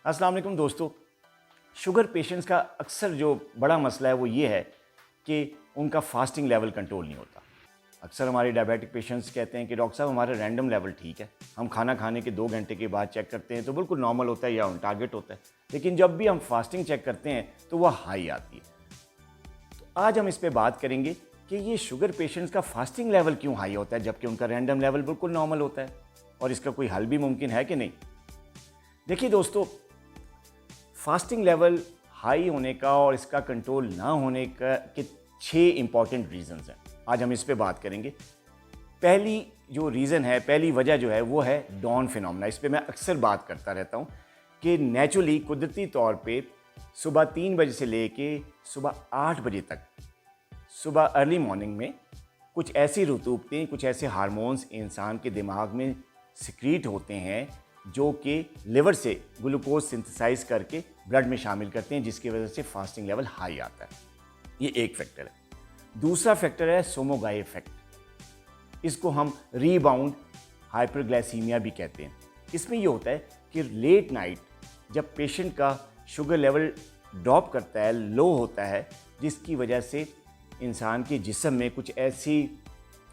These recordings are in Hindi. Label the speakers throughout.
Speaker 1: अस्सलाम वालेकुम दोस्तों। शुगर पेशेंट्स का अक्सर जो बड़ा मसला है वो ये है कि उनका फास्टिंग लेवल कंट्रोल नहीं होता। अक्सर हमारे डायबिटिक पेशेंट्स कहते हैं कि डॉक्टर साहब हमारा रैंडम लेवल ठीक है, हम खाना खाने के 2 घंटे के बाद चेक करते हैं तो बिल्कुल नॉर्मल होता है या ऑन टारगेट होता है, लेकिन जब भी हम फास्टिंग चेक करते हैं तो वह हाई आती है। तो आज हम इस पे बात करेंगे कि ये शुगर पेशेंट्स का फास्टिंग लेवल क्यों हाई होता है जबकि उनका रैंडम लेवल बिल्कुल नॉर्मल होता है, और इसका कोई हल भी मुमकिन है कि नहीं। देखिए दोस्तों, फास्टिंग लेवल हाई होने का और इसका कंट्रोल ना होने का के 6 इंपॉर्टेंट रीजंस हैं। आज हम इस पे बात करेंगे। पहली जो रीज़न है, पहली वजह जो है वो है डॉन फिनोमेना। इस पे मैं अक्सर बात करता रहता हूँ कि नेचुरली कुदरती तौर पे सुबह 3 बजे से लेके सुबह 8 बजे तक, सुबह अर्ली मॉर्निंग में कुछ ऐसी रतूबतें, कुछ ऐसे हार्मोन्स इंसान के दिमाग में सिक्रीट होते हैं जो कि लिवर से ग्लूकोज सिंथेसाइज करके ब्लड में शामिल करते हैं, जिसकी वजह से फास्टिंग लेवल हाई आता है। ये एक फैक्टर है। दूसरा फैक्टर है सोमोगाई इफेक्ट। इसको हम रीबाउंड हाइपरग्लाइसीमिया भी कहते हैं। इसमें ये होता है कि लेट नाइट जब पेशेंट का शुगर लेवल ड्रॉप करता है, लो होता है, जिसकी वजह से इंसान के जिस्म में कुछ ऐसी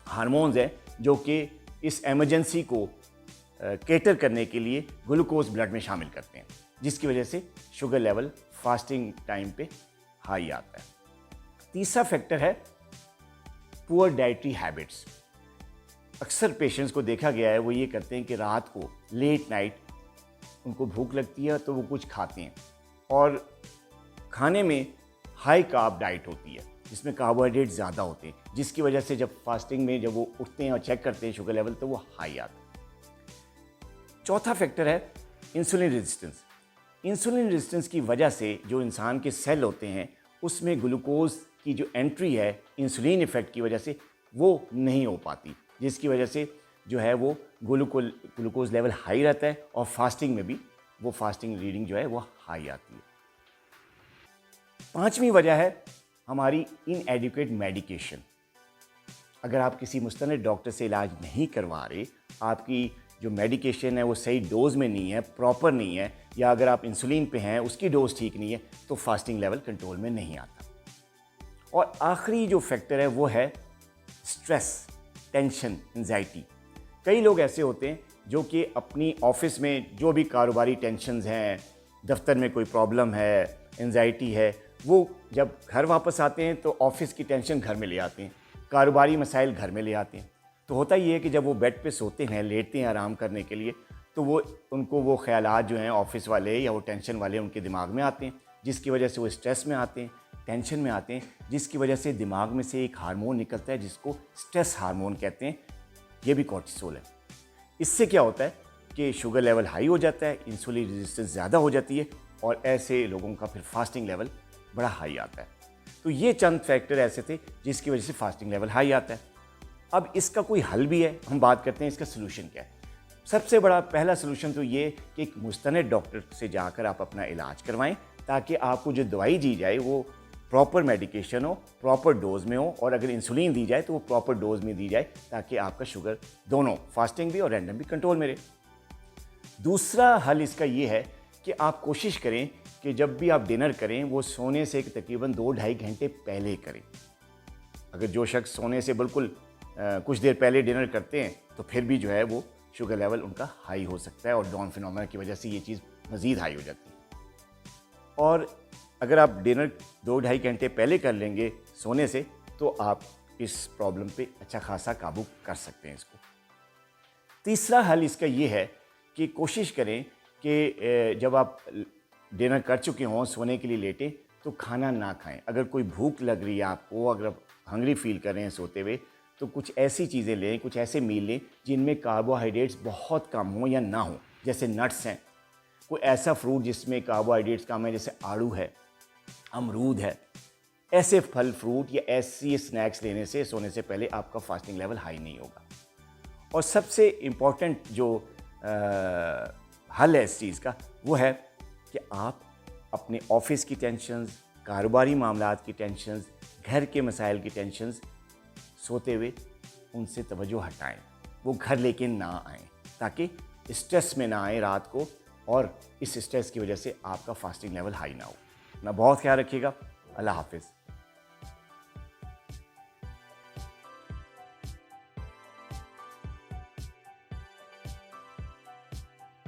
Speaker 1: हार्मोन्स हैं जो कि इस एमरजेंसी को केटर करने के लिए ग्लूकोज ब्लड में शामिल करते हैं, जिसकी वजह से शुगर लेवल फास्टिंग टाइम पे हाई आता है। तीसरा फैक्टर है पुअर डाइटरी हैबिट्स। अक्सर पेशेंट्स को देखा गया है वो ये करते हैं कि रात को लेट नाइट उनको भूख लगती है तो वो कुछ खाते हैं, और खाने में हाई कार्ब डाइट होती है जिसमें कार्बोहाइड्रेट ज़्यादा होते हैं, जिसकी वजह से जब फास्टिंग में जब वो उठते हैं और चेक करते हैं शुगर लेवल तो वो हाई आता है। चौथा फैक्टर है इंसुलिन रेजिस्टेंस। इंसुलिन रेजिस्टेंस की वजह से जो इंसान के सेल होते हैं उसमें ग्लूकोज की जो एंट्री है इंसुलिन इफेक्ट की वजह से वो नहीं हो पाती, जिसकी वजह से जो है वो ग्लूकोज लेवल हाई रहता है और फास्टिंग में भी वो फास्टिंग रीडिंग जो है वो हाई आती है। पांचवी वजह है हमारी इनएडिक्वेट मेडिकेशन। अगर आप किसी मुस्तनद डॉक्टर से इलाज नहीं करवा रहे, आपकी जो मेडिकेशन है वो सही डोज में नहीं है, प्रॉपर नहीं है, या अगर आप इंसुलिन पे हैं उसकी डोज ठीक नहीं है, तो फास्टिंग लेवल कंट्रोल में नहीं आता। और आखिरी जो फैक्टर है वो है स्ट्रेस, टेंशन, एंजाइटी। कई लोग ऐसे होते हैं जो कि अपनी ऑफिस में जो भी कारोबारी टेंशन्स हैं, दफ्तर में कोई प्रॉब्लम है, एंजाइटी है, वो जब घर वापस आते हैं तो ऑफिस की टेंशन घर में ले आते हैं, कारोबारी मसाइल घर में ले आते हैं। तो होता ये है कि जब वो बेड पे सोते हैं, लेटते हैं आराम करने के लिए, तो उनको वो ख्यालात जो हैं ऑफिस वाले या वो टेंशन वाले उनके दिमाग में आते हैं, जिसकी वजह से वो स्ट्रेस में आते हैं, टेंशन में आते हैं, जिसकी वजह से दिमाग में से एक हार्मोन निकलता है जिसको स्ट्रेस हार्मोन कहते हैं। ये भी कॉर्टिसोल है। इससे क्या होता है कि शुगर लेवल हाई हो जाता है, इंसुलिन रेजिस्टेंस ज़्यादा हो जाती है, और ऐसे लोगों का फिर फास्टिंग लेवल बड़ा हाई आता है। तो ये चंद फैक्टर ऐसे थे जिसकी वजह से फास्टिंग लेवल हाई आता है। अब इसका कोई हल भी है, हम बात करते हैं इसका सोल्यूशन क्या है। सबसे बड़ा पहला सोल्यूशन तो ये कि एक मुस्तनद डॉक्टर से जाकर आप अपना इलाज करवाएं, ताकि आपको जो दवाई दी जाए वो प्रॉपर मेडिकेशन हो, प्रॉपर डोज में हो, और अगर इंसुलिन दी जाए तो वो प्रॉपर डोज में दी जाए, ताकि आपका शुगर दोनों फास्टिंग भी और रैंडम भी कंट्रोल में रहे। दूसरा हल इसका ये है कि आप कोशिश करें कि जब भी आप डिनर करें वो सोने से तकरीबन 2-2.5 घंटे पहले करें। अगर जो शख्स सोने से बिल्कुल कुछ देर पहले डिनर करते हैं तो फिर भी जो है वो शुगर लेवल उनका हाई हो सकता है, और डॉन फिनोमेना की वजह से ये चीज़ मज़ीद हाई हो जाती है। और अगर आप डिनर 2-2.5 घंटे पहले कर लेंगे सोने से तो आप इस प्रॉब्लम पे अच्छा खासा काबू कर सकते हैं इसको। तीसरा हल इसका ये है कि कोशिश करें कि जब आप डिनर कर चुके हों, सोने के लिए लेटें, तो खाना ना खाएं। अगर कोई भूख लग रही है आपको, अगर आप हंग्री फील कर रहे हैं सोते हुए, तो कुछ ऐसी चीज़ें लें, कुछ ऐसे मील लें जिनमें कार्बोहाइड्रेट्स बहुत कम हो या ना हो, जैसे नट्स हैं, कोई ऐसा फ्रूट जिसमें कार्बोहाइड्रेट्स कम है जैसे आड़ू है, अमरूद है। ऐसे फल फ्रूट या ऐसी स्नैक्स लेने से सोने से पहले आपका फास्टिंग लेवल हाई नहीं होगा। और सबसे इम्पॉर्टेंट जो हल है इस चीज़ का वो है कि आप अपने ऑफिस की टेंशन्स, कारोबारी मामलात की टेंशन्स, घर के मसाइल की टेंशन्स सोते हुए उनसे तवज्जो हटाएं, वो घर लेके ना आएं, ताकि स्ट्रेस में ना आए रात को और इस स्ट्रेस की वजह से आपका फास्टिंग लेवल हाई ना हो। अपना बहुत ख्याल रखिएगा। अल्लाह हाफिज़।